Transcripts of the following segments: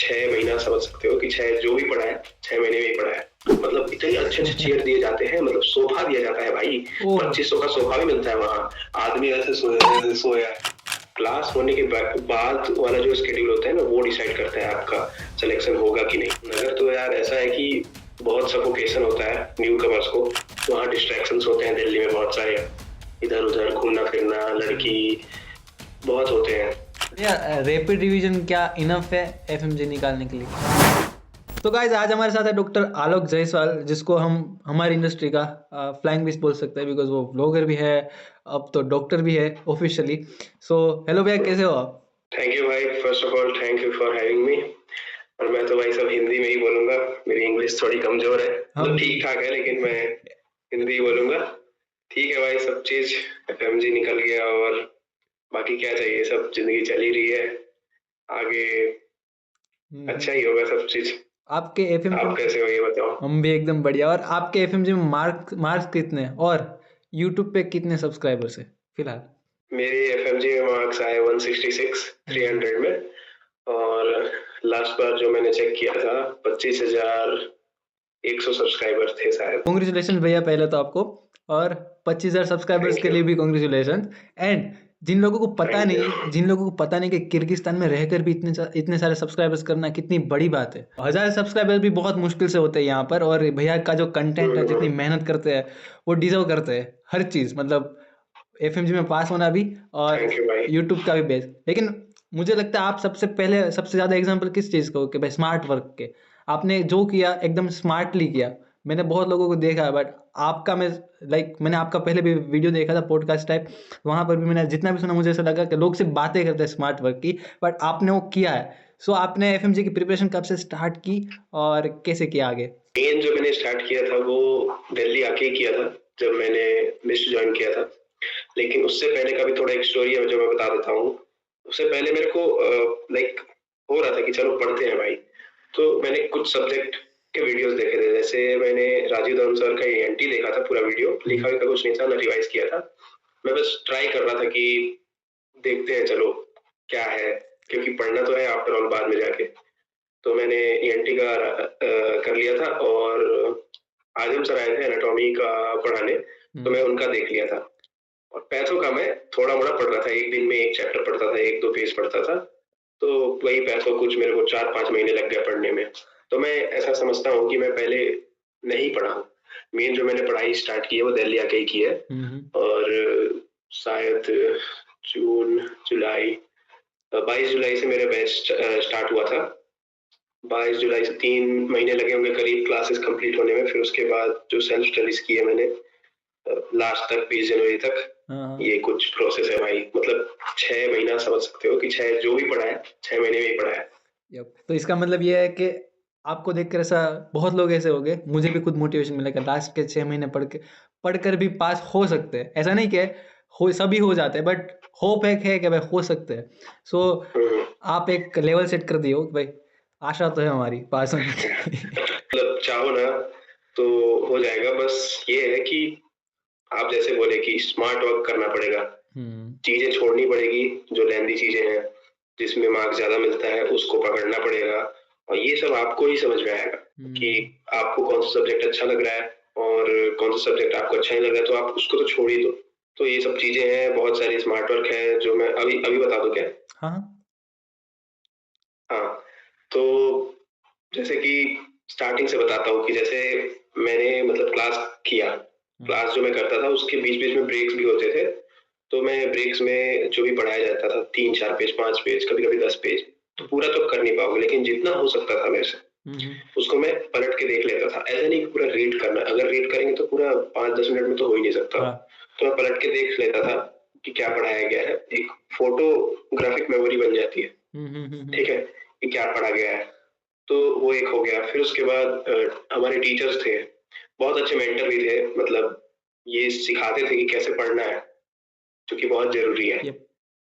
6 महीना समझ सकते हो कि 6 जो भी पढ़ा है 6 महीने में ही पढ़ा है। मतलब इतने अच्छे-अच्छे चेयर दिए जाते हैं, मतलब सोफा दिया जाता है भाई, ओह 2500 का सोफा भी मिलता है वहाँ। आदमी ऐसे सोया है। क्लास होने के बाद वाला जो शेड्यूल होता है ना, वो डिसाइड करता है आपका सिलेक्शन होगा कि नहीं। नगर तो यार ऐसा है कि बहुत सफोकेशन होता है न्यू कमर्स को। वहाँ डिस्ट्रैक्शंस होते हैं दिल्ली में बहुत सारे, इधर-उधर घूमना-फिरना, लड़की बहुत होते हैं। यार रैपिड रिवीजन क्या इनफ है एफएमजी निकालने के लिए? तो गाइज आज हमारे साथ है डॉक्टर आलोक जायसवाल, जिसको हम हमारी इंडस्ट्री का फ्लाइंग विश बोल सकते हैं, बिकॉज वो ब्लॉगर भी है, अब तो डॉक्टर भी है ऑफिशियली। सो हेलो भैया, कैसे हो आप? थैंक यू भाई, first of all thank you for having me. और मैं तो भाई सब हिंदी में ही बोलूंगा, मेरी इंग्लिश थोड़ी कमजोर है, मतलब ठीक ठाक है, लेकिन मैं हिंदी ही बोलूंगा। ठीक है भाई, सब चीज एफएमजी निकल गया और बाकी क्या चाहिए, सब जिंदगी चली रही है आगे, अच्छा ही होगा सब चीज। आपके एफएमजी आप कैसे हो ये बताओ? हम भी एकदम बढ़िया। और आपके एफएमजी में मार्क्स कितने हैं और यूट्यूब पे कितने सब्सक्राइबर्स है फिलहाल? मेरे एफएमजी में मार्क्स आए 166 300 में, और लास्ट बार जो मैंने चेक किया था 25,100 सब्सक्राइबर्स थे शायद। कांग्रेचुलेशन भैया पहले तो आपको, और 25,000 सब्सक्राइबर्स थैंक के यू। लिए भी कांग्रेचुलेशन। एंड जिन लोगों को पता थैंक यू। नहीं जिन लोगों को पता नहीं कि किर्गिस्तान में रहकर भी इतने सारे सब्सक्राइबर्स करना कितनी बड़ी बात है। 1000 सब्सक्राइबर्स भी बहुत मुश्किल से होते हैं यहाँ पर, और भैया का जो कंटेंट है, जितनी मेहनत करते हैं, वो डिजर्व करते हैं हर चीज़। मतलब एफएमजी में पास होना भी और थैंक यू भाई। यूट्यूब का भी बेस। लेकिन मुझे लगता है आप सबसे पहले सबसे ज़्यादा एग्जाम्पल किस चीज़ का हो कि भाई स्मार्ट वर्क के। आपने जो किया एकदम स्मार्टली किया। मैंने बहुत लोगों को देखा है, बट आपका मैं मैंने आपका पहले भी वीडियो देखा था पॉडकास्ट टाइप, वहाँ पर भी मैंने जितना भी सुना मुझे ऐसा लगा कि लोग सिर्फ बातें करते हैं स्मार्ट वर्क की, बट आपने वो किया है। सो आपने एफएमजी की प्रिपरेशन कब से स्टार्ट की और कैसे किया आगे? मेन जो मैंने स्टार्ट किया था वो दिल्ली आके ही किया था, जब मैंने मिस्ट ज्वाइन किया था। लेकिन उससे पहले का भी थोड़ा एक स्टोरी है जो मैं बता देता हूँ। उससे पहले मेरे को हो रहा था कि चलो पढ़ते हैं भाई, तो मैंने कुछ सब्जेक्ट के वीडियोस देखे थे। जैसे मैंने राजीव धवन सर का एएनटी देखा था, पूरा वीडियो, लिखा हुआ कुछ नहीं था, ना रिवाइज किया था। मैं बस ट्राई कर रहा था कि देखते हैं चलो क्या है, क्योंकि पढ़ना तो है आफ्टर ऑल बाद में जाके। तो मैंने ईएनटी का कर लिया था, और आजम सर आए थे एनाटॉमी का पढ़ाने, तो मैं उनका देख लिया था। और पैथो का मैं थोड़ा मोड़ा पढ़ रहा था, एक दिन में एक चैप्टर पढ़ता था, 1-2 पेज पढ़ता था। तो वही पैथो कुछ मेरे को 4-5 महीने लग गए पढ़ने में। तो मैं ऐसा समझता हूँ कि मैं पहले नहीं पढ़ा हूँ। मेन जो मैंने पढ़ाई स्टार्ट की है वो दिल्ली आके ही की है। और शायद जून जुलाई 22 जुलाई से मेरा बैच स्टार्ट हुआ था। 22 जुलाई से 3 महीने लगे होंगे करीब क्लासेस कंप्लीट होने में। फिर उसके बाद जो सेल्फ स्टडीज की है मैंने लास्ट तक 20 जनवरी तक, ये कुछ प्रोसेस है भाई। मतलब 6 महीना समझ सकते हो कि 6 जो भी पढ़ा है 6 महीने में ही पढ़ा है। तो इसका मतलब ये है कि आपको देखकर ऐसा बहुत लोग ऐसे हो गए, मुझे भी खुद मोटिवेशन मिला कि लास्ट के 6 महीने पढ़कर भी पास हो सकते हैं। ऐसा नहीं कि हो सभी हो जाते हैं, बट होप है कि भाई हो सकते हैं। सो आप एक लेवल सेट कर दिए हो कि भाई आशा तो है हमारी पास होने की। मतलब चाहो ना तो हो जाएगा। बस ये है कि आप जैसे बोले कि स्मार्ट वर्क करना पड़ेगा, चीजें छोड़नी पड़ेगी जो लेंदी चीजें हैं, जिसमें मार्क्स ज्यादा मिलता है उसको पकड़ना पड़ेगा। और ये सब आपको ही समझ में आएगा कि आपको कौन सा सब्जेक्ट अच्छा लग रहा है और कौन सा सब्जेक्ट आपको अच्छा नहीं लग रहा है, तो आप उसको तो छोड़ ही दो। तो ये सब चीजें हैं, बहुत सारी स्मार्ट वर्क है जो मैं अभी बता दूं क्या? हाँ, तो जैसे कि स्टार्टिंग से बताता हूँ कि जैसे मैंने मतलब क्लास किया, क्लास जो मैं करता था उसके बीच बीच में ब्रेक्स भी होते थे। तो मैं ब्रेक्स में जो भी पढ़ाया जाता था 3-4 पेज 5 पेज कभी कभी 10 पेज, तो पूरा तो कर नहीं पाओगे, लेकिन जितना हो सकता था मेरे से उसको मैं पलट के देख लेता था। ऐसा नहीं कि पूरा रीड करना, अगर रीड करेंगे तो पूरा 5-10 मिनट में तो हो ही नहीं सकता। तो मैं पलट के देख लेता था कि क्या पढ़ाया गया है, एक फोटोग्राफिक मेमोरी बन जाती है। ठीक है, कि क्या पढ़ा गया है, तो वो एक हो गया। फिर उसके बाद हमारे टीचर्स थे, बहुत अच्छे मेंटर भी थे, मतलब ये सिखाते थे कि कैसे पढ़ना है, जो कि बहुत जरूरी है।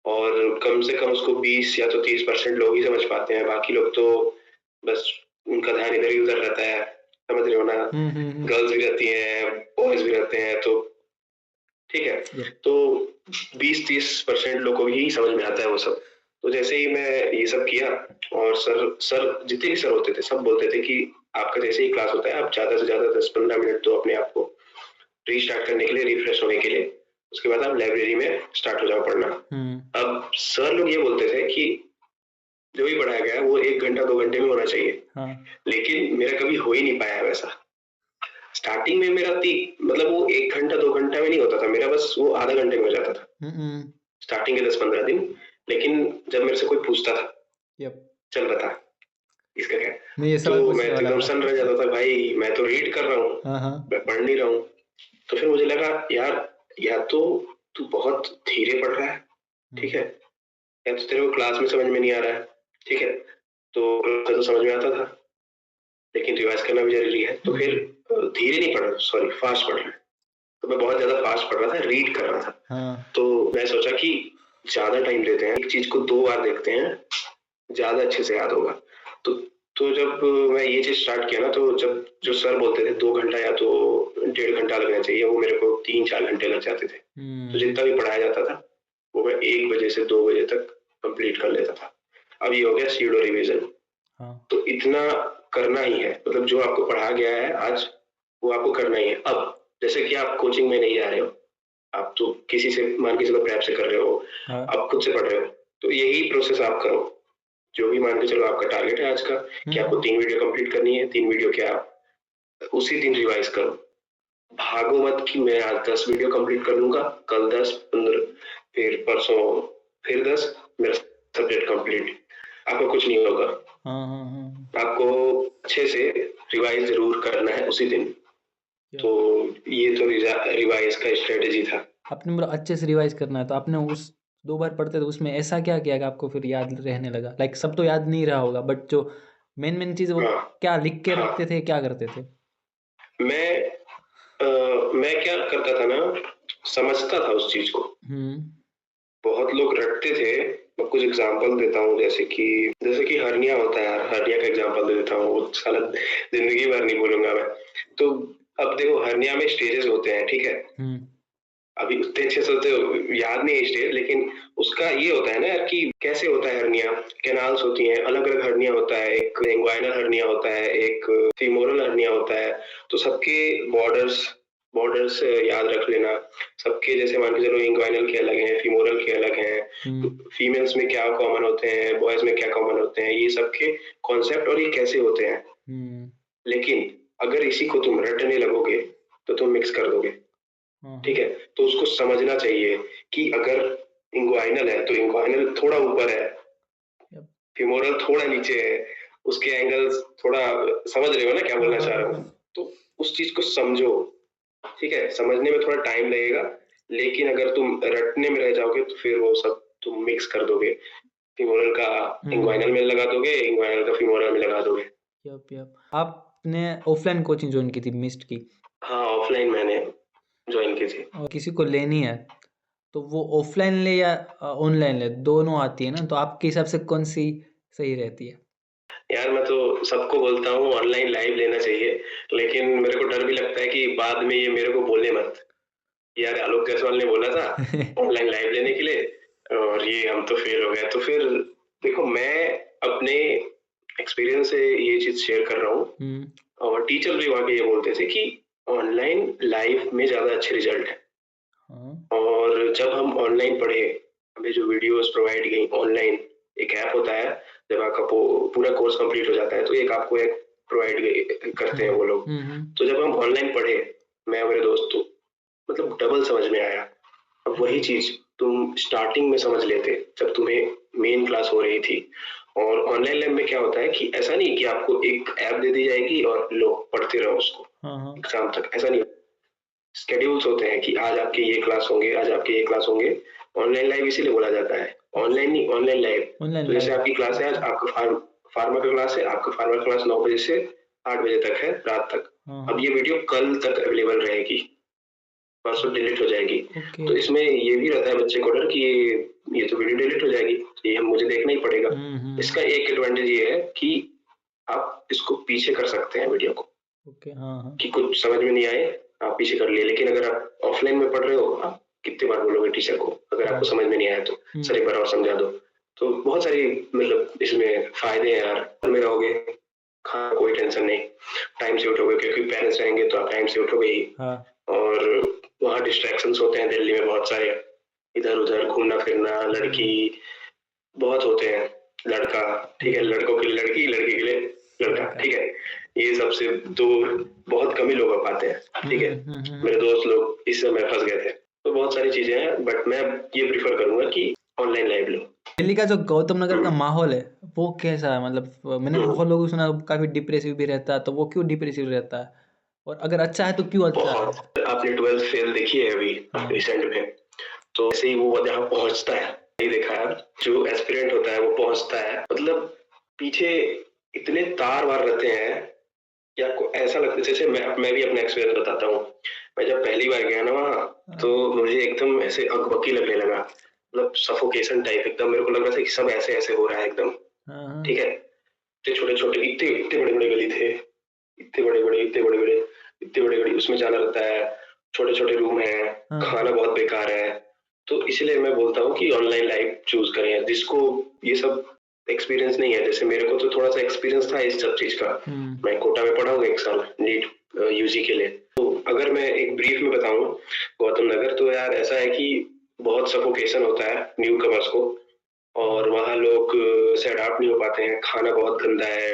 और कम से कम उसको 20 या तो 30% लोग ही समझ पाते हैं, बाकी लोग तो बस उनका ध्यान इधर ही उधर रहता है, समझ रहे हो ना? गर्ल्स भी रहती हैं, बॉयज भी रहते हैं, तो ठीक है। तो 20-30% लोगों को ही समझ में आता है वो सब। तो जैसे ही मैं ये सब किया, और सर जितने भी सर होते थे सब बोलते थे कि आपका जैसे ही क्लास होता है आप ज़्यादा से ज़्यादा 10-15 मिनट दो अपने आप को रीस्टार्ट करने के लिए, रिफ्रेश होने के लिए, उसके बाद आप लाइब्रेरी में स्टार्ट हो जाओ पढ़ना। अब सर लोग ये बोलते थे कि जो भी पढ़ाया गया है वो 1 घंटा 2 घंटे में होना चाहिए, लेकिन मेरा कभी हो ही नहीं पाया वैसा। स्टार्टिंग में मेरा मतलब वो 1 घंटा 2 घंटा में नहीं होता था मेरा, बस वो आधा घंटे में हो जाता था स्टार्टिंग के 10-15 दिन। लेकिन जब मेरे से कोई पूछता था चल बता इसका क्या, तो मैं तो एकदम सन रह जाता था, भाई मैं तो रीड कर रहा हूँ, मैं पढ़ नहीं रहा हूँ। तो फिर मुझे लगा यार, या तो तू बहुत धीरे पढ़ रहा है, ठीक है, या तो तेरे को क्लास में समझ में नहीं आ रहा है, ठीक है, तो क्लास तो समझ में आता था लेकिन रिवाइज करना भी जरूरी है। तो फिर धीरे नहीं पढ़ रहा, सॉरी फास्ट पढ़ रहा है, तो मैं बहुत ज्यादा फास्ट पढ़ रहा था, रीड कर रहा था। तो मैं सोचा कि ज्यादा टाइम देते हैं, एक चीज को 2 बार देखते हैं, ज्यादा अच्छे से याद होगा। तो जब मैं ये चीज स्टार्ट किया ना, तो जब जो सर बोलते थे 2 घंटा या तो 1.5 घंटा लगना चाहिए, वो मेरे को 3-4 घंटे लग जाते थे। तो जितना भी पढ़ाया जाता था वो मैं 1 बजे से 2 बजे तक कंप्लीट कर लेता था। अब ये हो गया सीडो रिवीजन। तो इतना करना ही है, मतलब जो आपको पढ़ा गया है आज वो आपको करना ही है। अब जैसे कि आप कोचिंग में नहीं जा रहे हो, आप तो किसी से मान के चलो प्रैप से कर रहे हो, आप खुद से पढ़ रहे हो, तो यही प्रोसेस आप करो। जो भी मान के चलो आपका टारगेट है आज का कि आपको 3 वीडियो कंप्लीट करनी है, 3 वीडियो के आप उसी दिन रिवाइज करो। भागो मत कि मैं आज 10 वीडियो कंप्लीट कर लूंगा, कल 10, 15, फिर परसों फिर 10, मेरा सब्जेक्ट कंप्लीट। आपको कुछ नहीं होगा। आपको अच्छे से रिवाइज जरूर करना है उसी दिन। तो ये तो रिवाइज का स्ट्रेटेजी था। आपने मतलब अच्छे से रिवाइज करना है, तो आपने उस 2 बार पढ़ते थे उसमें ऐसा क्या किया कि आपको फिर याद रहने लगा? लाइक सब तो याद नहीं रहा होगा, बट जो मेन चीज वो क्या लिख के रखते थे, क्या करते थे? मैं क्या करता था ना, समझता था उस चीज को। बहुत लोग रटते थे। मैं कुछ एग्जांपल देता हूँ, जैसे कि हर्निया होता है यार, हर्निया का एग्जांपल दे देता हूँ, वो साला जिंदगी भर नहीं बोलूंगा मैं। तो अब देखो हर्निया में स्टेजेस होते हैं, ठीक है, अभी उतने अच्छे से तो याद नहीं है स्टेज, लेकिन उसका ये होता है ना यार कि कैसे होता है हर्निया। कैनाल्स होती हैं, अलग अलग हर्निया होता है, एक इंग्वाइनल हर्निया होता है, एक फीमोरल हर्निया होता है। तो सबके बॉर्डर्स याद रख लेना। सबके जैसे मान के चलो इंग्वाइनल के अलग हैं, फीमोरल के अलग हैं, फीमेल्स में क्या कॉमन होते हैं, बॉयज में क्या कॉमन होते हैं, ये सबके कॉन्सेप्ट और ये कैसे होते हैं। लेकिन अगर इसी को तुम रटने लगोगे तो तुम मिक्स कर दोगे, ठीक है। तो उसको समझना चाहिए कि अगर इंग्वाइनल है तो इंग्वाइनल थोड़ा ऊपर है, फीमोरल थोड़ा नीचे है, उसके एंगल्स थोड़ा, समझ रहे हो ना क्या बोलना चाह रहा हूँ। तो उस चीज को समझो, ठीक है। समझने में थोड़ा टाइम लगेगा, लेकिन अगर तुम रटने में रह जाओगे तो फिर वो सब तुम मिक्स कर दोगे, फीमोरल का इंग्वाइनल में लगा दोगे, इंग्वाइनल का फीमोरल में लगा दोगे। आपने ऑफलाइन कोचिंग ज्वाइन की थी, मिस्ट की? हाँ, ऑफलाइन मैंने ज्वाइन की थी। और किसी को लेनी है तो वो ऑफलाइन ले या ऑनलाइन ले, दोनों आती है ना, तो आपके हिसाब से कौन सी सही रहती है? यार मैं तो सबको बोलता हूँ ऑनलाइन लाइव लेना चाहिए, लेकिन मेरे को डर भी लगता है कि बाद में ये मेरे को बोले मत, यार आलोक जायसवाल ने बोला था ऑनलाइन लाइव लेने के लिए और ये हम तो फेल हो गए। तो फिर देखो, मैं अपने एक्सपीरियंस से ये चीज शेयर कर रहा हूँ, और टीचर भी वहाँ के ये बोलते थे कि ऑनलाइन लाइव में ज्यादा अच्छे रिजल्ट है। और जब हम ऑनलाइन पढ़े, हमें जो वीडियोस प्रोवाइड की ऑनलाइन, एक ऐप होता है, जब आपका पूरा कोर्स कंप्लीट हो जाता है तो एक आपको एक प्रोवाइड करते हैं वो लोग। तो जब हम ऑनलाइन पढ़े, मैं और मेरे दोस्त, तो मतलब डबल समझ में आया। अब वही चीज तुम स्टार्टिंग में समझ लेते जब तुम्हें मेन क्लास हो रही थी। और ऑनलाइन लैब में क्या होता है कि ऐसा नहीं कि आपको एक ऐप दे दी जाएगी और लो पढ़ते रहो उसको एग्जाम तक, ऐसा नहीं। स्केड्यूल्स होते हैं कि आज आपके ये क्लास होंगे, आज आपके ये क्लास होंगे। ऑनलाइन लाइव इसीलिए बोला जाता है, ऑनलाइन नहीं, ऑनलाइन लाइव। तो जैसे आपकी क्लास है आज, आपका फार्मा का क्लास है, आपका फार्मा क्लास 9 बजे से 8 बजे तक है, रात तक। अब ये वीडियो कल तक अवेलेबल रहेगी, परसों डिलीट हो जाएगी। तो इसमें ये भी रहता है बच्चे को डर कि ये तो वीडियो डिलीट हो जाएगी, ये मुझे देखना ही पड़ेगा। इसका एक एडवांटेज ये है कि आप इसको पीछे कर सकते हैं वीडियो को, कि कुछ समझ में नहीं आए आप पीछे कर लिए। लेकिन अगर आप ऑफलाइन में पढ़ रहे हो, आप कितनी बार बोलोगे टीचर को अगर आपको समझ में नहीं आया तो, सर एक बार और समझा दो। तो बहुत सारी मतलब इसमें फ़ायदे हैं यार। घर में रहोगे, खाना कोई टेंशन नहीं, टाइम से उठोगे क्योंकि पेरेंट्स रहेंगे तो आप टाइम से उठोगे ही। हाँ और वहाँ डिस्ट्रैक्शंस होते हैं दिल्ली में बहुत सारे, इधर-उधर घूमना-फिरना, लड़की बहुत होते हैं, लड़का, ठीक है, लड़कों के लिए लड़की, लड़की के लिए लड़का, लड़का। ठीक है। ये सबसे 2 बहुत कम ही लोग आ पाते हैं, ठीक है। मेरे दोस्त लोग इस समय फँस गए थे। तो बहुत सारी चीज़ें हैं, बट मैं ये प्रेफ़र करूँगा कि ऑनलाइन लाइव लो। दिल्ली का जो गौतम नगर का माहौल है वो कैसा है? मतलब मैंने बहुत लोगों को सुना काफी डिप्रेसिव भी रहता है, तो वो क्यों डिप्रेसिव रहता है? और अगर अच्छा है तो क्यों अच्छा है? बहुत। आपने 12th फेल देखी है अभी हाँ रिसेंट में, तो ऐसे ही वो जहाँ पहुँचता है, नहीं देखा है, जो एस्पिरेंट होता है वो पहुँचता है, मतलब पीछे इतने तार-वार रहते हैं कि आपको ऐसा लगता है, जैसे मैं भी अपना एक्सपीरियंस बताता हूँ। मैं जब पहली बार गया ना वहाँ, तो मुझे एकदम ऐसे अकबकी लगने लगा, मतलब सफोकेशन टाइप, एकदम मेरे को लग रहा था कि सब ऐसे-ऐसे हो रहा है एकदम, हाँ ठीक है? इतने छोटे-छोटे, इतने इतने बड़े-बड़े गली थे, इतने बड़े-बड़े, इतने बड़े-बड़े, इतने बड़े-बड़े, उसमें जाना रहता है, छोटे-छोटे रूम हैं, हाँ खाना बहुत बेकार है। तो इसीलिए मैं बोलता हूँ कि ऑनलाइन लाइव चूज़ करें, जिसको ये सब एक्सपीरियंस नहीं है। जैसे मेरे को तो थोड़ा-सा एक्सपीरियंस था इस सब चीज़ का। मैं कोटा में पढ़ा हूँ 1 साल नीट यूजी के लिए। तो अगर मैं एक ब्रीफ में बताऊँ गौतम नगर, तो यार ऐसा है कि बहुत सफोकेशन होता है न्यूकमर्स को, और वहाँ लोग से अडॉप्ट नहीं हो पाते हैं, खाना बहुत गंदा है,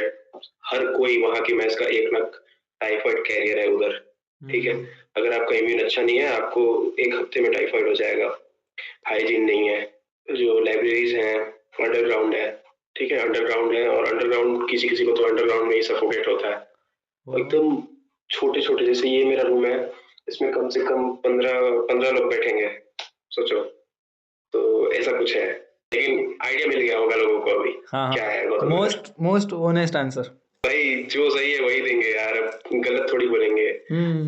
हर कोई वहाँ की मेस का एक ना टाइफाइड कैरियर है उधर, ठीक है? अगर आपका इम्यून अच्छा नहीं है, आपको 1 हफ्ते में टाइफाइड हो जाएगा। हाइजीन नहीं है, जो लाइब्रेरीज़ हैं अंडरग्राउंड है, ठीक है? अंडरग्राउंड है, और अंडरग्राउंड किसी-किसी को तो अंडरग्राउंड में ही सफोकेट होता है। और एकदम छोटे-छोटे, जैसे ये मेरा रूम है, इसमें कम से कम 15 लोग बैठेंगे, सोचो। तो ऐसा कुछ है, लेकिन आइडिया मिल गया होगा लोगों को अभी हाँ क्या हाँ है Gautam Nagar. Most honest answer. भाई जो सही है वही देंगे यार, अब गलत थोड़ी बोलेंगे।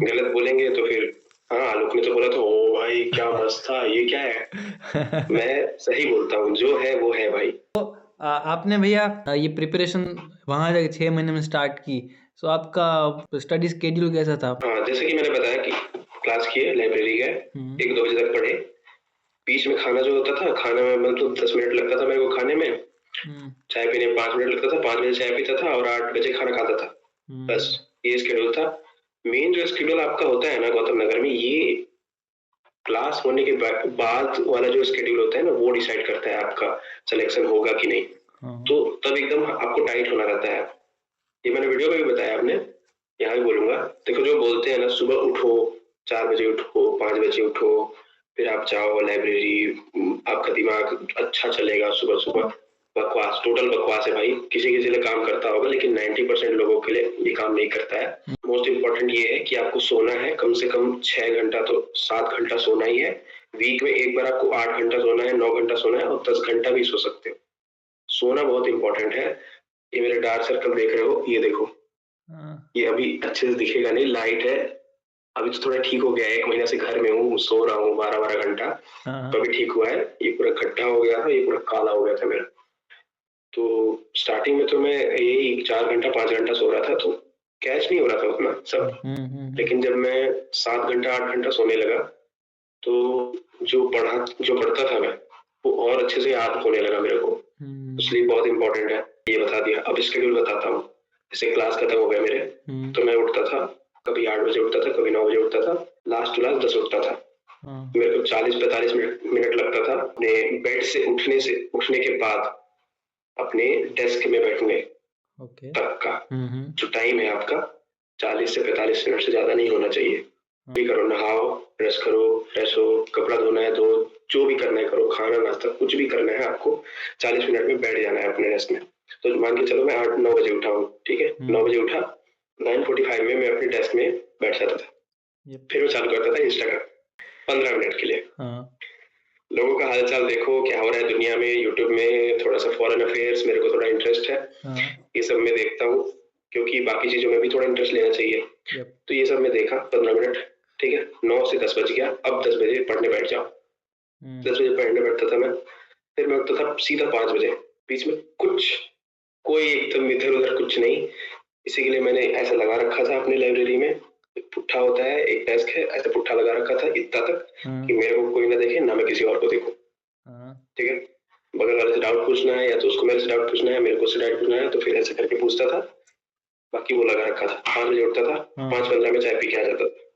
गलत बोलेंगे तो फिर, हाँ आलोक ने तो बोला था, ओ भाई क्या मस्त था, ये क्या है? मैं सही बोलता हूँ, जो है वो है भाई। आपने भैया ये प्रिपरेशन वहाँ जाके 6 महीने में स्टार्ट की, तो आपका स्टडी स्केड्यूल कैसा था? हाँ, जैसे कि मैंने बताया कि क्लास किए, लाइब्रेरी गए, 1-2 बजे तक पढ़े, बीच में खाना जो होता था, खाने में मतलब 10 मिनट लगता था मेरे को खाने में, चाय पीने में 5 मिनट लगता था, 5 बजे चाय पीता था और 8 बजे खाना खाता था, बस ये शेड्यूल था। मेन जो शेड्यूल आपका होता है ना गौतम नगर में, ये क्लास होने के बाद वाला जो शेड्यूल होता है ना, वो डिसाइड करता है आपका सिलेक्शन होगा कि नहीं। तो तब एकदम आपको टाइट होना रहता है। ये मैंने वीडियो में भी बताया, आपने यहाँ भी बोलूंगा। देखो जो बोलते हैं ना, सुबह उठो, 4 बजे उठो, 5 बजे उठो, फिर आप जाओ लाइब्रेरी, आपका दिमाग अच्छा चलेगा सुबह सुबह। बकवास, टोटल बकवास है भाई। किसी किसी लिए काम करता होगा, लेकिन 90% लोगों के लिए ये काम नहीं करता है। मोस्ट इम्पोर्टेंट ये है कि आपको सोना है, कम से कम 6 घंटा तो 7 घंटा सोना ही है। वीक में एक बार आपको 8 घंटा सोना है, 9 घंटा सोना है, और 10 घंटा भी सो सकते हो। सोना बहुत इंपॉर्टेंट है। ये मेरे डार्क सर्कल देख रहे हो, ये देखो, ये अभी अच्छे से दिखेगा नहीं, लाइट है। अभी तो थोड़ा ठीक हो गया है, 1 महीना से घर में हूँ, सो रहा हूँ 12-12 घंटा, तो अभी ठीक हुआ है। ये पूरा गड्ढा हो गया था, ये पूरा काला हो गया था मेरा। तो स्टार्टिंग में तो मैं यही 4 घंटा 5 घंटा सो रहा था, तो कैच नहीं हो रहा था उतना सब। लेकिन जब मैं 7 घंटा 8 घंटा सोने लगा, तो जो पढ़ता था मैं, वो और अच्छे से याद होने लगा मेरे को। इसलिए बहुत इंपॉर्टेंट है, ये बता दिया। अब शेड्यूल बताता हूँ। जैसे क्लास खत्म हो गया मेरे, तो मैं उठता था, कभी 8 बजे उठता था, कभी 9 बजे उठता था, लास्ट टू लास्ट 10 उठता था। मेरे को 40-45 मिनट लगता था अपने बेड से उठने के बाद अपने डेस्क में बैठने तक का। जो टाइम है आपका, 40 से 45 मिनट से ज्यादा नहीं होना चाहिए। भी करो, नहाओ, ब्रश करो, फ्रेश हो, कपड़ा धोना है तो जो भी करना है करो, खाना नाश्ता कुछ भी करना है, आपको 40 मिनट में बैठ जाना है अपने डेस्क में। तो मान के चलो मैं 8-9 बजे उठा हूँ, ठीक है, 9 बजे उठा, 9:45 में मैं अपने डेस्क में बैठ जाता था। फिर मैं चालू करता था इंस्टाग्राम 15 मिनट के लिए। लोगों का हालचाल देखो, क्या हो रहा है दुनिया में, यूट्यूब में थोड़ा सा फॉरेन अफेयर्स, मेरे को थोड़ा इंटरेस्ट है, ये सब मैं देखता हूँ, क्योंकि बाकी चीजों में भी थोड़ा इंटरेस्ट लेना चाहिए। तो ये सब मैं देखा 15 मिनट, ठीक है, 9 से 10 बज गया, अब 10 बजे पढ़ने बैठ जाओ। 10 बजे पढ़ने बैठता था मैं, फिर मैं उठता था सीधा 5 बजे। बीच में कोई एकदम इधर उधर कुछ नहीं। इसी के लिए मैंने ऐसा लगा रखा था अपनी लाइब्रेरी में, एक पुट्ठा होता है, एक डेस्क है, ऐसा पुट्ठा लगा रखा था इतना तक कि मेरे को कोई ना देखे, ना मैं किसी और को देखूं, ठीक है। बगल वाले से डाउट पूछना है, या तो उसको मेरे से डाउट पूछना है, मेरे को उससे डाउट पूछना है, तो फिर ऐसे करके पूछता था। बाकी वो लगा रखा था, 5 बजे उठता था, हाँ 5:15 में चाय पी के आ जाता था।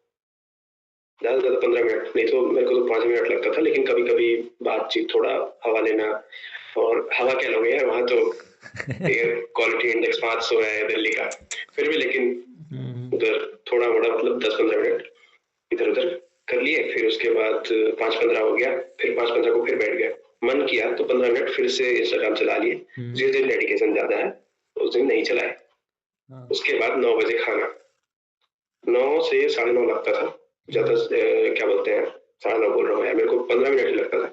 ज़्यादा से ज़्यादा 15 मिनट, नहीं तो मेरे को तो 5 मिनट लगता था, लेकिन कभी-कभी बातचीत, थोड़ा हवा लेना, और हवा क्या लोगे यार, वहाँ तो एयर क्वालिटी इंडेक्स 500 है दिल्ली का, फिर भी लेकिन उधर थोड़ा-मोड़ा मतलब 10-15 मिनट इधर-उधर कर लिए, फिर उसके बाद 5:15 हो गया, फिर 5:15 को फिर बैठ गया। मन किया तो 15 मिनट फिर से इंस्टाग्राम चला लिए, जिस दिन डेडिकेशन ज़्यादा है, उस दिन नहीं चलाए। हाँ उसके बाद 9 बजे खाना, 9 से 9:30 लगता था, ज़्यादा क्या बोलते हैं, 9:30 बोल रहा हूँ यार, मेरे को 15 मिनट ही लगता था।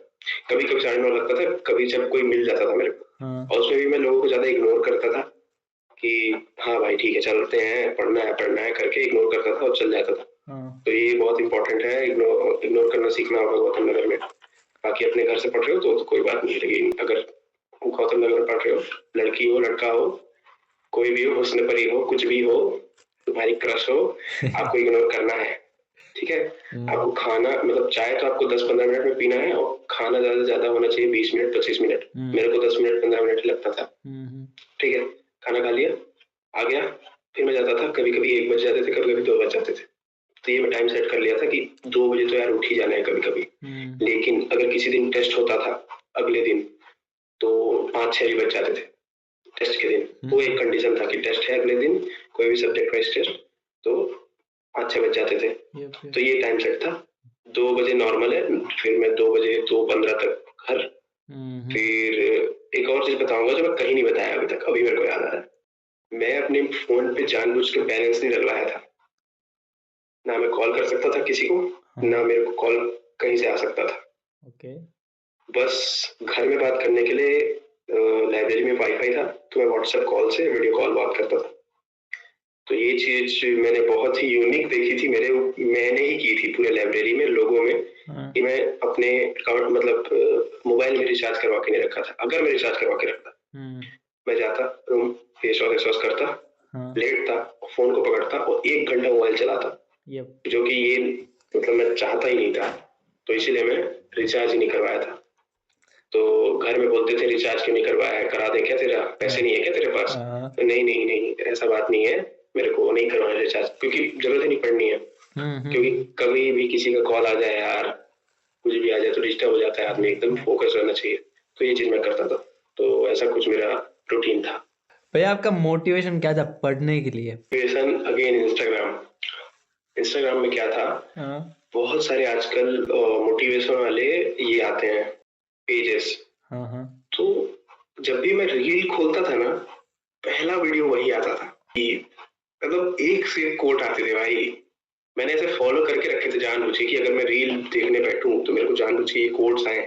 कभी-कभी 9:30 लगता था, कभी जब कोई मिल जाता था मेरे को, हाँ और उसमें भी मैं लोगों को ज़्यादा इग्नोर करता था कि हाँ भाई ठीक है, चलते हैं, पढ़ना है करके इग्नोर करता था और चल जाता था। हाँ तो ये बहुत इंपॉर्टेंट है, इग्नोर करना सीखना होगा गौतम नगर में। बाकी अपने घर से पढ़ रहे हो तो कोई बात नहीं, लेकिन अगर गौतम नगर में पढ़ रहे हो, लड़की हो लड़का हो, कोई भी हो, हुस्न परी हो, कुछ भी हो, तुम्हारी क्रश हो, आपको इग्नोर करना है, ठीक है। आपको खाना मतलब चाय तो आपको 10-15 मिनट में पीना है, और खाना ज्यादा से ज्यादा होना चाहिए 20 मिनट 25 मिनट। मेरे को 10 मिनट 15 मिनट ही लगता था, ठीक है। खाना खा लिया, आ गया, फिर मैं जाता था, कभी कभी 1 बज जाते थे, कभी कभी 2 बज जाते थे। तो ये मैं टाइम सेट कर लिया था कि 2 बजे तो यार उठ ही जाना है कभी कभी। लेकिन अगर किसी दिन टेस्ट होता था अगले दिन, तो 5-6 भी बज जाते थे टेस्ट के दिन। वो एक कंडीशन था कि टेस्ट है अगले दिन, कोई भी सब्जेक्ट वाइज टेस्ट, तो 5-6 बज जाते थे। तो ये टाइम सेट था। 2 बजे नॉर्मल है, फिर मैं 2 बजे 2:15 तक घर। फिर एक और चीज बताऊंगा जो मैं कहीं नहीं बताया अभी तक, अभी मेरे को याद आ रहा है। मैं अपने फोन पे जानबूझ के बैलेंस नहीं डलवाया था, ना मैं कॉल कर सकता था किसी को, ना मेरे को कॉल कहीं से आ सकता था। ओके बस घर में बात करने के लिए लाइब्रेरी में वाईफाई था, तो मैं व्हाट्सएप कॉल से वीडियो कॉल बात करता था। तो ये चीज मैंने बहुत ही यूनिक देखी थी, मैंने ही की थी पूरे लाइब्रेरी में लोगों में, कि मैं अपने अकाउंट मतलब मोबाइल में रिचार्ज करवा के नहीं रखा था। अगर मैं रिचार्ज करवा के रखता, मैं जाता रूम, फेस वॉश करता, लेटता, फोन को पकड़ता और 1 घंटा मोबाइल चलाता, जो कि ये मतलब मैं चाहता ही नहीं था। तो इसीलिए मैं रिचार्ज ही नहीं करवाया था। तो घर में बोलते थे रिचार्ज क्यों नहीं करवाया है, करा दे क्या, तेरा पैसे नहीं है क्या तेरे पास? तो नहीं नहीं नहीं, ऐसा बात नहीं है, मेरे को नहीं करवाना रिचार्ज, क्योंकि जरूरत ही नहीं पड़नी है। क्योंकि कभी भी किसी का कॉल आ जाए यार, कुछ भी आ जाए तो डिस्टर्ब हो जाता है आदमी, एकदम फोकस रहना चाहिए। तो ये चीज मैं करता था, तो ऐसा कुछ मेरा रूटीन था। भैया आपका मोटिवेशन क्या था पढ़ने के लिए? मोटिवेशन अगेन इंस्टाग्राम में क्या था, बहुत सारे आजकल मोटिवेशन वाले ये आते हैं पेजेस। तो जब भी मैं रील खोलता था ना, पहला वीडियो वही आता था कि मतलब एक से एक कोट आते थे भाई। मैंने ऐसे फॉलो करके रखे थे जानबूझ के कि अगर मैं रील देखने बैठूं तो मेरे को जानबूझ के ये कोट्स आए।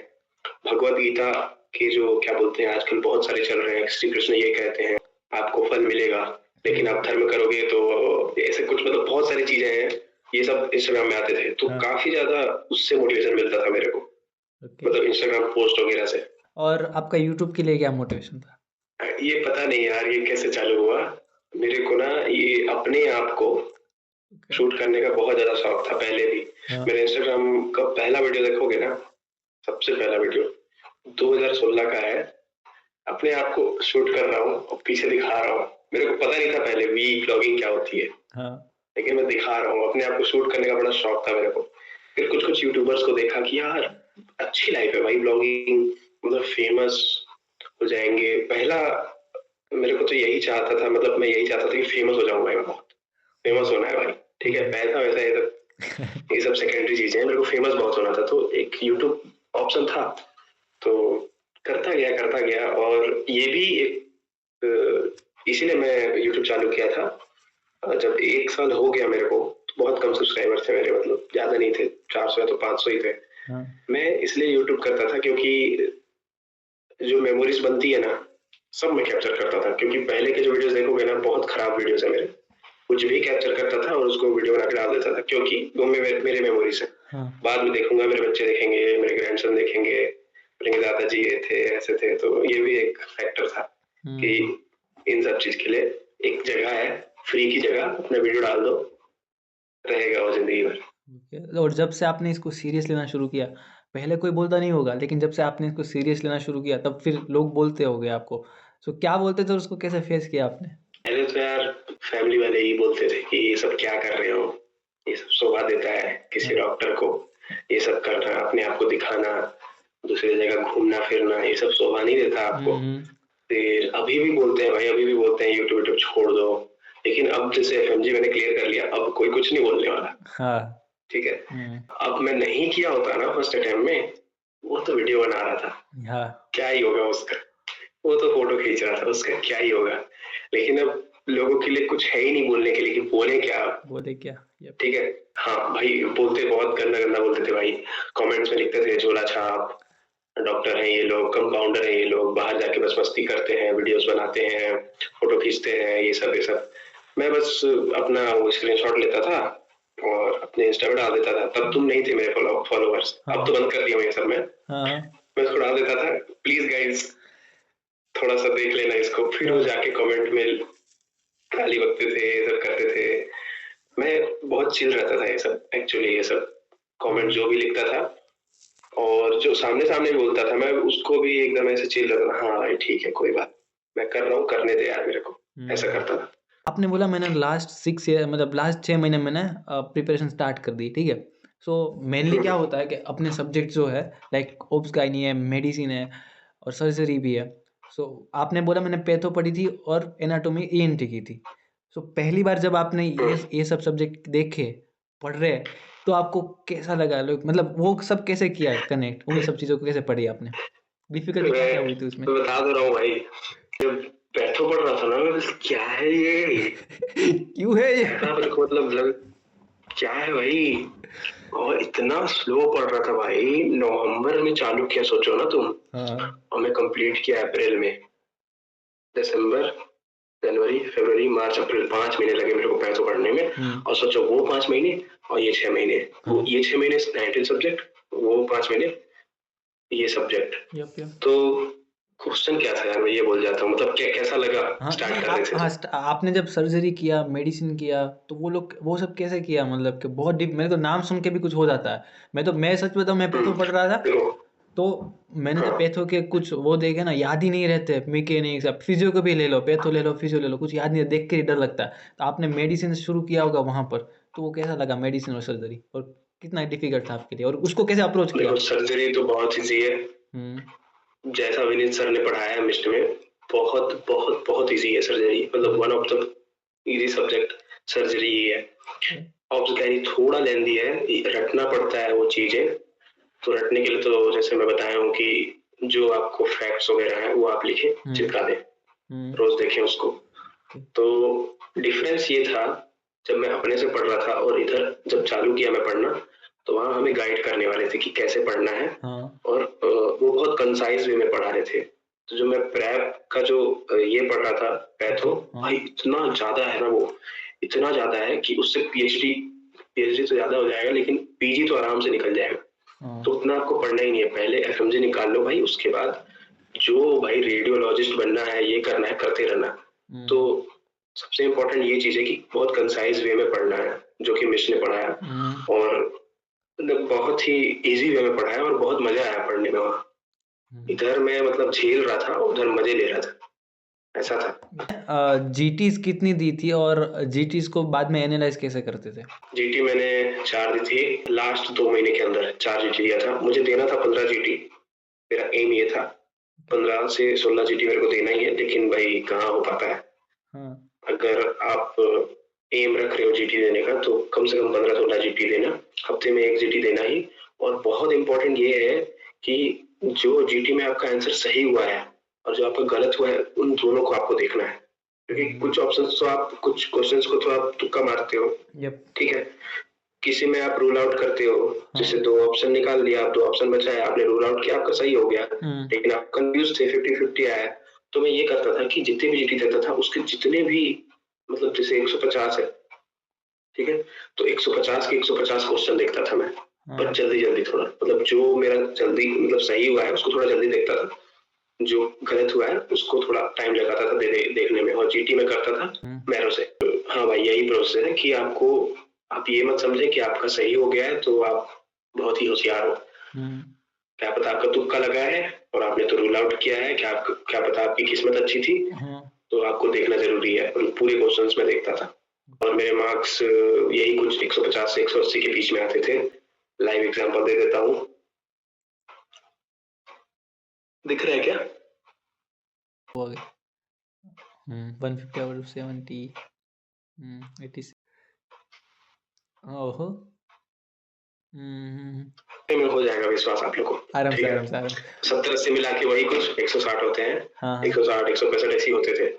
भगवत गीता के जो क्या बोलते हैं आजकल बहुत सारे चल रहे हैं, श्री कृष्ण ये कहते हैं आपको फल मिलेगा, लेकिन आप धर्म करोगे तो ऐसे कुछ, मतलब बहुत सारी चीजें हैं, ये सब इंस्टाग्राम में आते थे। तो काफी ज्यादा उससे मोटिवेशन मिलता था मेरे को, मतलब इंस्टाग्राम पोस्ट वगैरह से। और आपका यूट्यूब के लिए क्या मोटिवेशन था? ये पता नहीं यार ये कैसे चालू हुआ, मेरे को ना ये अपने आप को शूट करने का बहुत ज्यादा शौक था पहले भी। मेरे इंस्टाग्राम का पहला वीडियो देखोगे ना, सबसे पहला वीडियो 2016 का है, अपने आप को शूट कर रहा हूँ और पीछे दिखा रहा हूँ। मेरे को पता नहीं था पहले वी ब्लॉगिंग क्या होती है, लेकिन मैं दिखा रहा हूँ, अपने आप को शूट करने का बड़ा शौक था मेरे को। फिर कुछ कुछ यूट्यूबर्स को देखा कि यार अच्छी लाइफ है भाई ब्लॉगिंग, मतलब फेमस हो जाएंगे। पहला मेरे को तो यही चाहता था, मतलब मैं यही चाहता था कि फेमस हो जाऊं भाई, मैं बहुत फेमस होना है भाई, ठीक है। पैसा वैसा ये सब सेकेंडरी चीजें हैं, मेरे को फेमस बहुत होना था। तो एक यूट्यूब ऑप्शन था, तो करता गया और ये भी एक इसीलिए मैं यूट्यूब चालू किया था। जब 1 साल हो गया मेरे को, तो बहुत कम सब्सक्राइबर थे मेरे, मतलब ज्यादा नहीं थे, 400 या तो 500 ही थे। मैं इसलिए यूट्यूब करता था क्योंकि जो मेमोरीज बनती है ना, सब मैं कैप्चर करता था। क्योंकि पहले के जो वीडियोस देखोगे ना, बहुत खराब वीडियोस है मेरे, कुछ भी कैप्चर करता था और उसको वीडियो बना के डाल देता था, क्योंकि वो मेरे मेमोरीज है। बाद में देखूंगा, मेरे बच्चे देखेंगे, मेरे ग्रैंडसन देखेंगे, मेरे दादाजी ये थे ऐसे थे। तो ये भी एक फैक्टर था कि इन सब चीज के लिए एक जगह है, फ्री की जगह, अपना वीडियो डाल दो, रहेगा वो जिंदगी भर। और जब से आपने इसको सीरियस लेना शुरू किया, पहले कोई बोलता नहीं होगा, लेकिन जब से आपने इसको सीरियस लेना शुरू किया तब फिर लोग बोलते होंगे आपको। सो क्या बोलते थे और उसको कैसे फेस किया आपने? पहले तो यार फैमिली वाले ही बोलते थे कि ये सब क्या कर रहे हो, ये सब शोभा देता है किसी हाँ। डॉक्टर को, ये सब करना, अपने आप को दिखाना, दूसरी जगह घूमना फिरना, ये सब शोभा नहीं देता आपको। फिर अभी भी बोलते हैं भाई, अभी भी बोलते हैं यूट्यूब यूट्यूब छोड़ दो, लेकिन अब जैसे एफएमजी मैंने क्लियर कर लिया, अब कोई कुछ नहीं बोलने वाला। हाँ। ठीक है, अब मैं नहीं किया होता ना फर्स्ट अटेम्प्ट में, वो तो वीडियो बना रहा था, हाँ। क्या ही होगा उसका, वो तो फोटो खींच रहा था, उसका क्या ही होगा। लेकिन अब लोगों के लिए कुछ है ही नहीं बोलने के लिए कि बोले क्या। बोले क्या? ठीक है, हाँ भाई बोलते बहुत गंदा गंदा बोलते थे भाई, कमेंट्स में लिखते थे झोला छाप, डॉक्टर हैं ये लोग, कंपाउंडर हैं ये लोग, बाहर जाके बस मस्ती करते हैं, वीडियोस बनाते हैं, फोटो खींचते हैं, ये सब ये सब। मैं बस अपना वो स्क्रीनशॉट लेता था और अपने इंस्टा पे डाल देता था। तब तुम नहीं थे मेरे फॉलोअर्स, अब तो बंद कर दिया हूँ ये सब मैं उसको डाल देता था, प्लीज गाइज थोड़ा सा देख लेना इसको। फिर वो जाके कमेंट में गाली बकते थे, ये सब करते थे। मैं बहुत चिल रहता था ये सब, एक्चुअली ये सब कमेंट जो भी लिखता था और जो सामने सामने बोलता था, मैं उसको भी एकदम ऐसे चिल रहता था, हाँ भाई ठीक है कोई बात, मैं कर रहा हूँ, करने दे यार मेरे को, ऐसा करता था। आपने बोला मैंने लास्ट 6 ईयर मतलब लास्ट 6 महीने मैंने प्रिपरेशन स्टार्ट कर दी, ठीक है। सो मेनली क्या होता है कि अपने सब्जेक्ट जो है लाइक ओब्स गायनी है, मेडिसिन है और सर्जरी भी है। सो आपने बोला मैंने पैथो पढ़ी थी और एनाटोमी ईएनटी की थी। सो पहली बार जब आपने ये सब सब्जेक्ट देखे, पढ़ रहे हैं, तो आपको कैसा लगा? लोग मतलब वो सब कैसे किया कनेक्ट, उन सब चीज़ों को कैसे पढ़ी आपने? डिफिकल्टी क्या क्या हुई थी उसमें? मैं बता दे रहा हूँ भाई, जब पैथो पढ़ रहा था ना मैं, क्या है ये क्यों है ये? ऐसा मेरे को मतलब लग, क्या है भाई, और इतना स्लो पढ़ रहा था भाई। नवंबर में चालू किया सोचो ना तुम, और मैं कंप्लीट किया अप्रैल में। दिसंबर, जनवरी, फरवरी, मार्च, अप्रैल, 5 महीने लगे मेरे को पैथो पढ़ने में। और सोचो वो 5 महीने और ये 6 महीने, वो ये 6 महीने 19 सब्जेक्ट, वो 5 महीने ये सब्जेक्ट। तो क्वेश्चन क्या था यार, मैं ये बोल जाता हूँ, मतलब कैसा लगा स्टार्ट करने से? आपने जब सर्जरी किया, मेडिसिन किया, तो वो लोग वो सब कैसे किया? मतलब कि बहुत डीप, मेरे तो नाम सुन के भी कुछ हो जाता है। मैं सच बताऊं, मैं पैथो पढ़ रहा था, तो मैंने तो पैथो के कुछ वो देखे ना, याद ही नहीं रहते। मैकेनिक्स, अब फिजियो को भी ले लो, पैथो ले लो, फिजियो ले लो, कुछ याद नहीं, देख के ही डर लगता है। तो आपने मेडिसिन शुरू किया होगा वहां पर, तो वो कैसा लगा मेडिसिन और सर्जरी, और कितना डिफिकल्ट था आपके लिए, और उसको कैसे अप्रोच किया? देखो सर्जरी तो बहुत ईजी है, जैसा विनीत सर ने पढ़ाया है मिस्ट में, बहुत बहुत बहुत इजी है सर्जरी, मतलब one of the easy subject surgery ही है। ऑब्स्टेट्रिक थोड़ा लेंदी है, रटना पड़ता है वो चीजें। तो रटने के लिए तो जैसे मैं बताया हूँ कि जो आपको फैक्ट्स वगैरह है वो आप लिखें, चिपका दें, रोज देखें उसको। तो डिफरेंस ये था, जब मैं अपने से पढ़ रहा था और इधर जब चालू किया मैं पढ़ना, तो वहाँ हमें गाइड करने वाले थे कि कैसे पढ़ना है। और वो बहुत कंसाइज वे में पढ़ा रहे थे। तो जो मैं प्रेप का जो ये पढ़ रहा था पैथो, भाई इतना ज्यादा है ना वो, इतना ज्यादा है कि उससे पीएचडी तो ज्यादा हो जाएगा, लेकिन पीजी तो आराम से निकल जाएगा। तो उतना आपको पढ़ना ही नहीं है, पहले एफएमजी निकाल लो भाई, उसके बाद जो भाई रेडियोलॉजिस्ट बनना है, ये करना है, करते रहना। तो सबसे इम्पोर्टेंट ये चीज है कि बहुत कंसाइज वे में पढ़ना है, जो कि मिश ने पढ़ाया, और बहुत ही इजी वे में पढ़ाया और बहुत मजा आया पढ़ने में वहाँ। इधर मैं मतलब झेल रहा था, उधर मजे ले रहा था, ऐसा था। जीटीज कितनी दी थी और जीटीज को बाद में एनालाइज कैसे करते थे? जीटी मैंने 4 दी थी, लास्ट 2 महीने के अंदर 4 जीटी दिया था। मुझे देना था 15 जीटी, मेरा एम ये था 15 से 16 जीटी मेरे को देना ही है, लेकिन भाई कहाँ हो पाता है। अगर आप एम रख रहे हो जीटी देने का, तो कम से कम 15-16 जीटी देना, हफ्ते में 1 जीटी देना ही। और बहुत इंपॉर्टेंट ये है कि जो जीटी में आपका आंसर सही हुआ है और जो आपका गलत हुआ है, उन दोनों को आपको देखना है, क्योंकि कुछ ऑप्शंस तो आप, कुछ क्वेश्चंस को तो आप तुक्का मारते हो, ठीक है, किसी में आप रूल आउट करते हो, जैसे 2 ऑप्शन निकाल दिया, आप 2 ऑप्शन बचा है, आपने रूल आउट किया, आपका सही हो गया, लेकिन आप कंफ्यूज थे, 50-50 आया। तो मैं ये करता था कि जितने भी जीटी देता था, उसके जितने भी, मतलब जैसे 150 है, ठीक है, तो 150 के 150 क्वेश्चन देखता था मैं, पर जल्दी थोड़ा, मतलब जो मेरा जल्दी मतलब सही हुआ है उसको थोड़ा जल्दी देखता था, जो गलत हुआ है उसको थोड़ा टाइम लगाता था देखने में। और जीटी में करता था मैरो से। हाँ भाई यही प्रोसेस है कि आप ये मत समझे कि आपका सही हो गया है तो आप बहुत ही होशियार हो। क्या पता आपका तुक्का लगा है और आपने तो रूल आउट किया है, क्या पता आपकी किस्मत अच्छी थी। हाँ तो आपको देखना जरूरी है। पूरे क्वेश्चंस में देखता था और मेरे मार्क्स यही कुछ 150 से 180 के बीच में आते थे। लाइव एग्जांपल दे देता हूँ, दिख रहा है क्या? हो गया 150 आउट ऑफ 70 86 ओहो में हो जाएगा विश्वास आप लोग को, आराम ठीक से है। आराम से आराम से 70-80 मिला के वही कुछ 160 होते हैं। हाँ हाँ 160 165 ऐसे ही होते थे।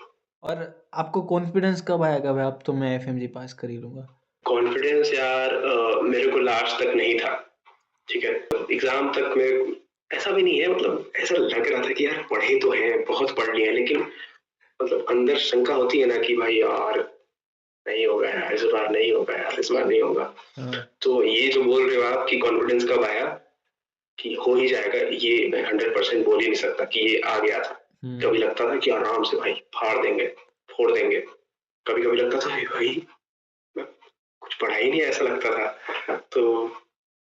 और आपको कॉन्फिडेंस कब आया कब अब तो मैं एफएमजी पास कर ही लूंगा? कॉन्फिडेंस यार मेरे को लास्ट तक नहीं था, ठीक है। एग्जाम तक में ऐसा भी नहीं है, मतलब ऐसा लग रहा था कि यार पढ़े तो हैं, बहुत पढ़ लिए हैं, लेकिन मतलब अंदर शंका होती है ना कि भाई यार नहीं होगा यार, इस बार नहीं होगा यार, इस बार नहीं होगा। हाँ तो ये जो बोल रहे हो आप कि कॉन्फिडेंस कब आया कि हो ही जाएगा, ये मैं 100% बोल ही नहीं सकता कि ये आ गया था। कभी लगता था कि आराम से भाई फाड़ देंगे, फोड़ देंगे। कभी कभी लगता था भाई मैं कुछ पढ़ा ही नहीं, ऐसा लगता था। तो